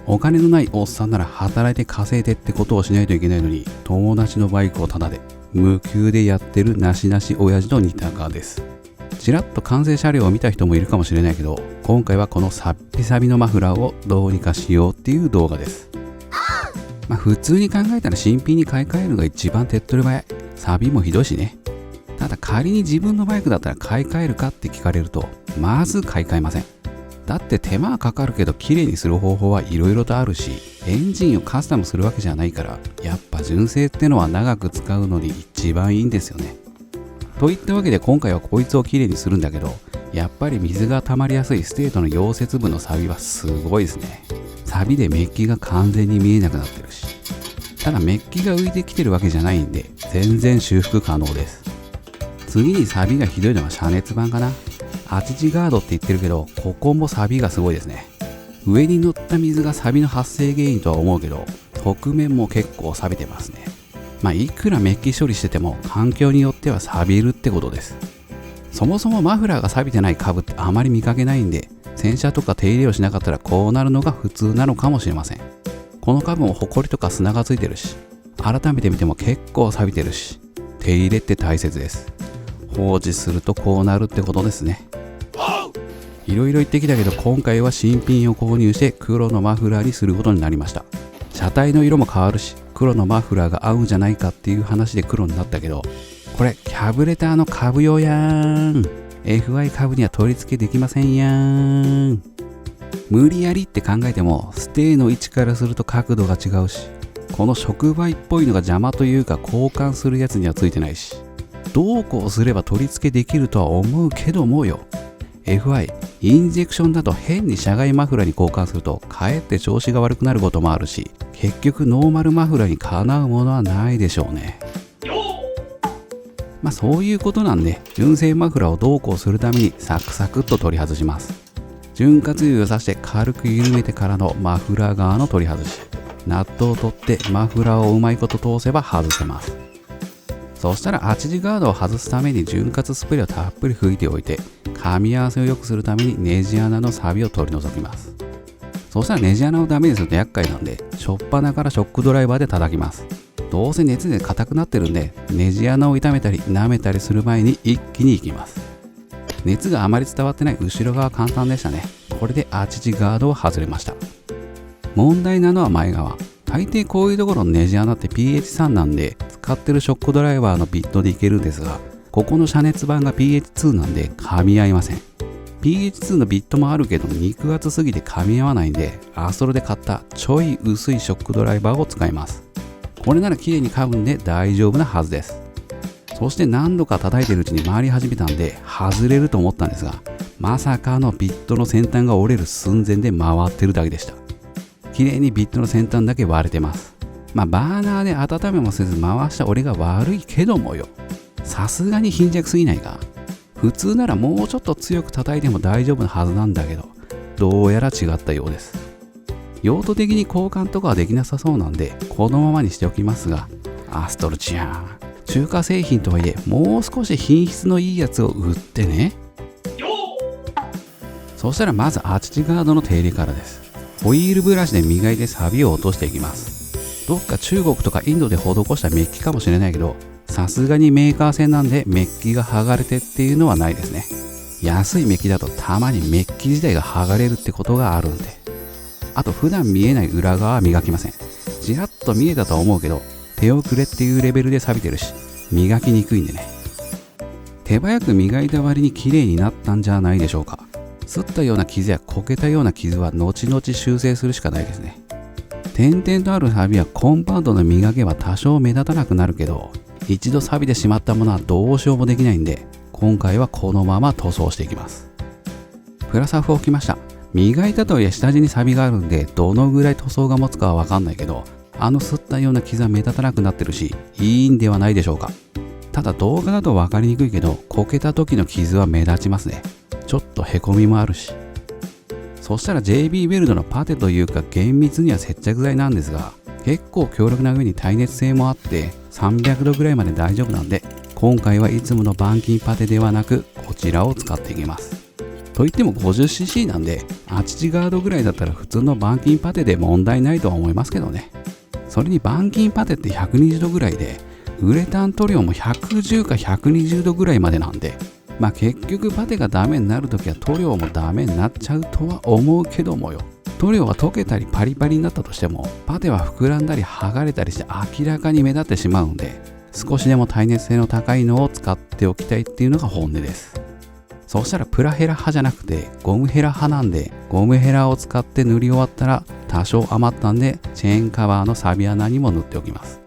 お金のないおっさんなら働いて稼いでってことをしないといけないのに、友達のバイクをタダで無給でやってるなしなし親父と似たかです。ちらっと完成車両を見た人もいるかもしれないけど、今回はこのサッピサビのマフラーをどうにかしようっていう動画です。普通に考えたら新品に買い替えるのが一番手っ取り早い。サビもひどいしね。ただ仮に自分のバイクだったら買い替えるかって聞かれると、まず買い替えません。だって手間はかかるけど綺麗にする方法はいろいろとあるし、エンジンをカスタムするわけじゃないから、やっぱ純正ってのは長く使うのに一番いいんですよね。といったわけで今回はこいつを綺麗にするんだけど、やっぱり水が溜まりやすいステートの溶接部のサビはすごいですね。サビでメッキが完全に見えなくなってるし、ただメッキが浮いてきてるわけじゃないんで全然修復可能です。次にサビがひどいのは遮熱板かな。アチジガードって言ってるけど、ここもサビがすごいですね。上に乗った水がサビの発生原因とは思うけど、側面も結構錆びてますね。いくらメッキ処理してても環境によっては錆びるってことです。そもそもマフラーが錆びてない株ってあまり見かけないんで、洗車とか手入れをしなかったらこうなるのが普通なのかもしれません。この株もホコリとか砂がついてるし、改めて見ても結構錆びてるし、手入れって大切です。放置するとこうなるってことですね。いろいろ言ってきたけど、今回は新品を購入して黒のマフラーにすることになりました。車体の色も変わるし、黒のマフラーが合うんじゃないかっていう話で黒になったけど、これキャブレターの株用やーん。 FI 株には取り付けできませんやーん。無理やりって考えてもステーの位置からすると角度が違うし、この触媒っぽいのが邪魔というか交換するやつにはついてないし、どうこうすれば取り付けできるとは思うけどもよ。 FI インジェクションだと変に車外マフラーに交換するとかえって調子が悪くなることもあるし、結局ノーマルマフラーにかなうものはないでしょうね。そういうことなんで、純正マフラーをどうこうするためにサクサクっと取り外します。潤滑油をさして軽く緩めてからのマフラー側の取り外し、ナットを取ってマフラーをうまいこと通せば外せます。そしたらアチジガードを外すために潤滑スプレーをたっぷり吹いておいて、噛み合わせを良くするためにネジ穴の錆を取り除きます。そしたらネジ穴をダメにすると厄介なんで、初っ端からショックドライバーで叩きます。どうせ熱で硬くなってるんで、ネジ穴を傷めたり舐めたりする前に一気にいきます。熱があまり伝わってない後ろ側は簡単でしたね。これでアチジガードを外れました。問題なのは前側。大抵こういうところのネジ穴って PH3 なんで、使ってるショックドライバーのビットでいけるんですが、ここの遮熱板が PH2 なんで噛み合いません。PH2 のビットもあるけど肉厚すぎて噛み合わないんで、アストロで買ったちょい薄いショックドライバーを使います。これなら綺麗に噛むんで大丈夫なはずです。そして何度か叩いてるうちに回り始めたんで外れると思ったんですが、まさかのビットの先端が折れる寸前で回ってるだけでした。綺麗にビットの先端だけ割れてます。バーナーで温めもせず回した俺が悪いけどもよ。さすがに貧弱すぎないか。普通ならもうちょっと強く叩いても大丈夫なはずなんだけど、どうやら違ったようです。用途的に交換とかはできなさそうなんで、このままにしておきますが、アストルちゃん、中華製品とはいえもう少し品質のいいやつを売ってね。そしたらまずアーチジガードの手入れからです。ホイールブラシで磨いてサビを落としていきます。どっか中国とかインドで施したメッキかもしれないけど、さすがにメーカー製なんでメッキが剥がれてっていうのはないですね。安いメッキだとたまにメッキ自体が剥がれるってことがあるんで。あと普段見えない裏側は磨きません。じらっと見えたとは思うけど、手遅れっていうレベルで錆びてるし、磨きにくいんでね。手早く磨いた割に綺麗になったんじゃないでしょうか。擦ったような傷やこけたような傷は後々修正するしかないですね。点々とある錆はコンパウンドの磨けば多少目立たなくなるけど、一度錆びてしまったものはどうしようもできないんで、今回はこのまま塗装していきます。プラスハフを置きました。磨いたとはいえ下地に錆があるんで、どのぐらい塗装が持つかはわかんないけど、擦ったような傷は目立たなくなってるし、いいんではないでしょうか。ただ動画だと分かりにくいけど、こけた時の傷は目立ちますね。ちょっとへこみもあるし。そしたら JB ベルトのパテというか厳密には接着剤なんですが、結構強力な上に耐熱性もあって300度ぐらいまで大丈夫なんで、今回はいつもの板金パテではなくこちらを使っていきます。といっても 50cc なんでアチチガードぐらいだったら普通の板金パテで問題ないとは思いますけどね。それに板金パテって120度ぐらいでウレタン塗料も110か120度ぐらいまでなんで、結局パテがダメになるときは塗料もダメになっちゃうとは思うけどもよ。塗料は溶けたりパリパリになったとしてもパテは膨らんだり剥がれたりして明らかに目立ってしまうんで、少しでも耐熱性の高いのを使っておきたいっていうのが本音です。そしたらプラヘラ派じゃなくてゴムヘラ派なんで、ゴムヘラを使って塗り終わったら多少余ったんでチェーンカバーのサビ穴にも塗っておきます。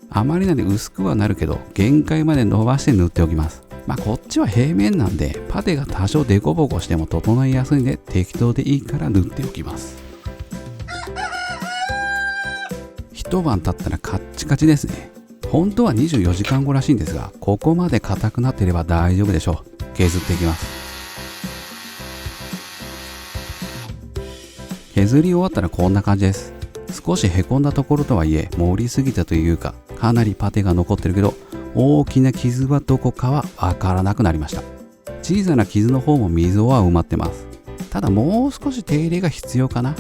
あまりなんで薄くはなるけど限界まで伸ばして塗っておきます。こっちは平面なんでパテが多少デコボコしても整いやすいんで適当でいいから塗っておきます。一晩経ったらカッチカチですね。本当は24時間後らしいんですが、ここまで硬くなっていれば大丈夫でしょう。削っていきます。削り終わったらこんな感じです。少しへこんだところとはいえ盛りすぎたというか、かなりパテが残ってるけど大きな傷はどこかはわからなくなりました。小さな傷の方も溝は埋まってます。ただもう少し手入れが必要かな。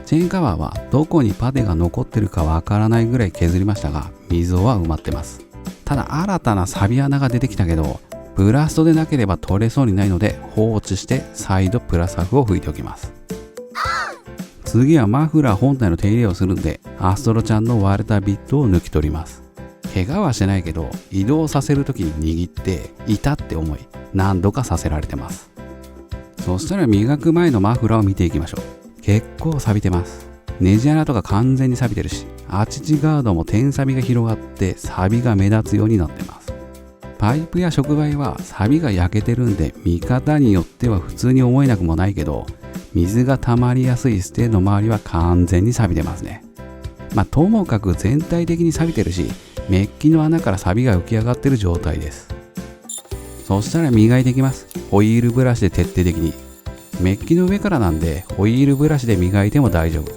チェーンカバーはどこにパテが残ってるかわからないぐらい削りましたが、溝は埋まってます。ただ新たなサビ穴が出てきたけど、ブラストでなければ取れそうにないので放置して再度プラスハフを吹いておきます。次はマフラー本体の手入れをするんで、アストロちゃんの割れたビットを抜き取ります。怪我はしてないけど移動させるときに握って痛って思い何度かさせられてます。そしたら磨く前のマフラーを見ていきましょう。結構錆びてます。ネジ穴とか完全に錆びてるし、アチチガードも点錆が広がって錆が目立つようになってます。パイプや触媒は錆が焼けてるんで見方によっては普通に思えなくもないけど、水が溜まりやすいステーの周りは完全に錆びてますね。ともかく全体的に錆びてるし、メッキの穴から錆が浮き上がってる状態です。そしたら磨いていきます。ホイールブラシで徹底的に。メッキの上からなんでホイールブラシで磨いても大丈夫。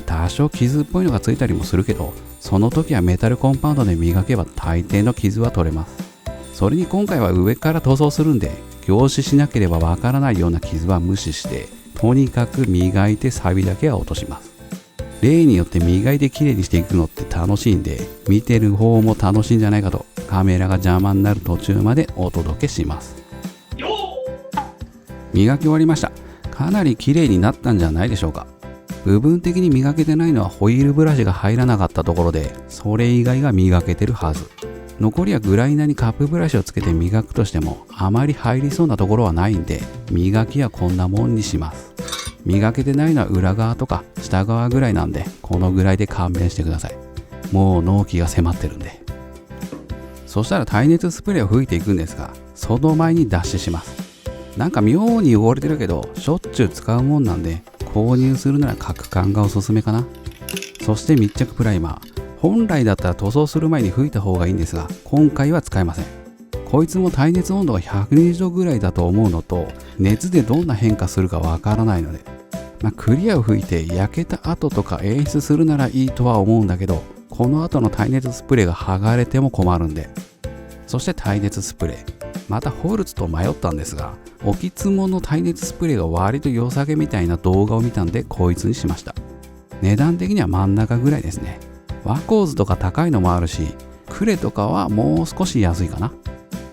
多少傷っぽいのがついたりもするけど、その時はメタルコンパウンドで磨けば大抵の傷は取れます。それに今回は上から塗装するんで、凝視しなければわからないような傷は無視して、とにかく磨いて錆だけは落とします。例によって磨いてきれいにしていくのって楽しいんで、見てる方も楽しいんじゃないかと、カメラが邪魔になる途中までお届けします。磨き終わりました。かなり綺麗になったんじゃないでしょうか。部分的に磨けてないのはホイールブラシが入らなかったところで、それ以外が磨けてるはず。残りはグライナーにカップブラシをつけて磨くとしてもあまり入りそうなところはないんで、磨きはこんなもんにします。磨けてないのは裏側とか下側ぐらいなんで、このぐらいで勘弁してください。もう納期が迫ってるんで。そしたら耐熱スプレーを吹いていくんですが、その前に脱脂します。なんか妙に汚れてるけどしょっちゅう使うもんなんで、購入するなら角管がおすすめかな。そして密着プライマー。本来だったら塗装する前に吹いた方がいいんですが、今回は使えません。こいつも耐熱温度が120度ぐらいだと思うのと、熱でどんな変化するかわからないので、クリアを吹いて焼けた後とか演出するならいいとは思うんだけど、この後の耐熱スプレーが剥がれても困るんで。そして耐熱スプレー、またホルツと迷ったんですが、置きつもの耐熱スプレーが割と良さげみたいな動画を見たんでこいつにしました。値段的には真ん中ぐらいですね。ワコーズとか高いのもあるし、クレとかはもう少し安いかな。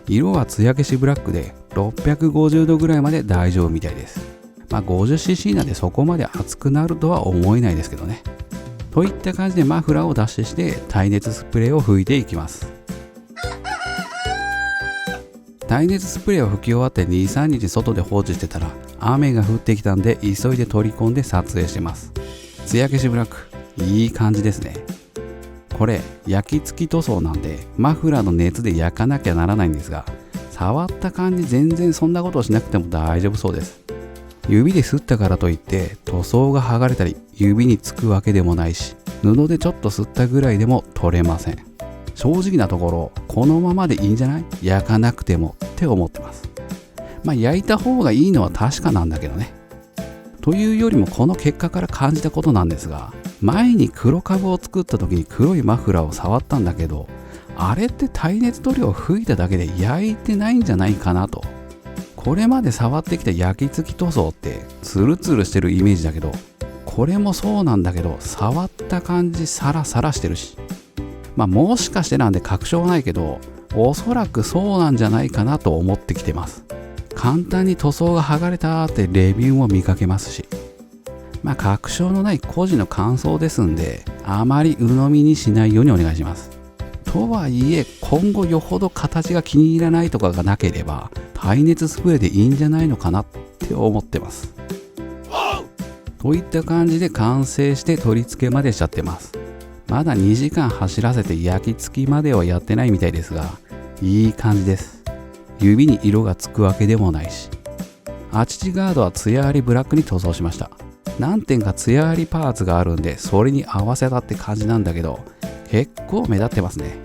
色は艶消しブラックで650度ぐらいまで大丈夫みたいです。50cc なんでそこまで熱くなるとは思えないですけどね。といった感じでマフラーを脱脂して耐熱スプレーを吹いていきます。耐熱スプレーを吹き終わって 2,3 日外で放置してたら雨が降ってきたんで急いで取り込んで撮影してます。艶消しブラック、いい感じですね。これ焼き付き塗装なんでマフラーの熱で焼かなきゃならないんですが、触った感じ全然そんなことをしなくても大丈夫そうです。指で擦ったからといって塗装が剥がれたり指につくわけでもないし、布でちょっと擦ったぐらいでも取れません。正直なところこのままでいいんじゃない？焼かなくてもって思ってます。焼いた方がいいのは確かなんだけどね。というよりもこの結果から感じたことなんですが、前に黒株を作った時に黒いマフラーを触ったんだけど、あれって耐熱塗料を吹いただけで焼いてないんじゃないかなと。これまで触ってきた焼き付き塗装ってツルツルしてるイメージだけど、これもそうなんだけど、触った感じサラサラしてるし、もしかしてなんで確証はないけど、おそらくそうなんじゃないかなと思ってきてます。簡単に塗装が剥がれたってレビューも見かけますし、確証のない個人の感想ですんで、あまり鵜呑みにしないようにお願いします。とはいえ、今後よほど形が気に入らないとかがなければ、耐熱スプレーでいいんじゃないのかなって思ってます。といった感じで完成して取り付けまでしちゃってます。まだ2時間走らせて焼き付きまではやってないみたいですが、いい感じです。指に色がつくわけでもないし、アーチガードはツヤありブラックに塗装しました。何点かツヤありパーツがあるんで、それに合わせたって感じなんだけど、結構目立ってますね。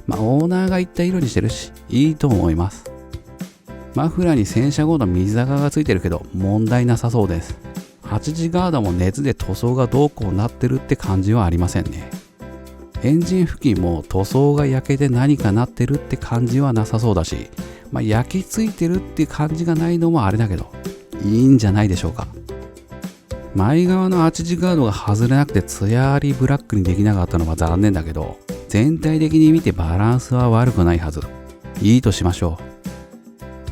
オーナーが言った色にしてるし、いいと思います。マフラーに洗車後の水垢がついてるけど問題なさそうです。8時ガードも熱で塗装がどうこうなってるって感じはありませんね。エンジン付近も塗装が焼けて何かなってるって感じはなさそうだし、焼き付いてるって感じがないのもあれだけど、いいんじゃないでしょうか。前側の8時ガードが外れなくてツヤありブラックにできなかったのは残念だけど、全体的に見てバランスは悪くないはず。いいとしましょう。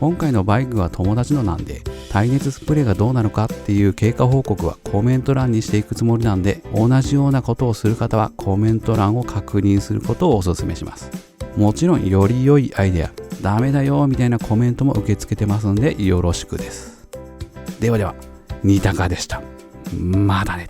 今回のバイクは友達のなんで、耐熱スプレーがどうなのかっていう経過報告はコメント欄にしていくつもりなんで、同じようなことをする方はコメント欄を確認することをお勧めします。もちろんより良いアイデア、ダメだよみたいなコメントも受け付けてますんでよろしくです。ではでは、ニタカでした。まだね。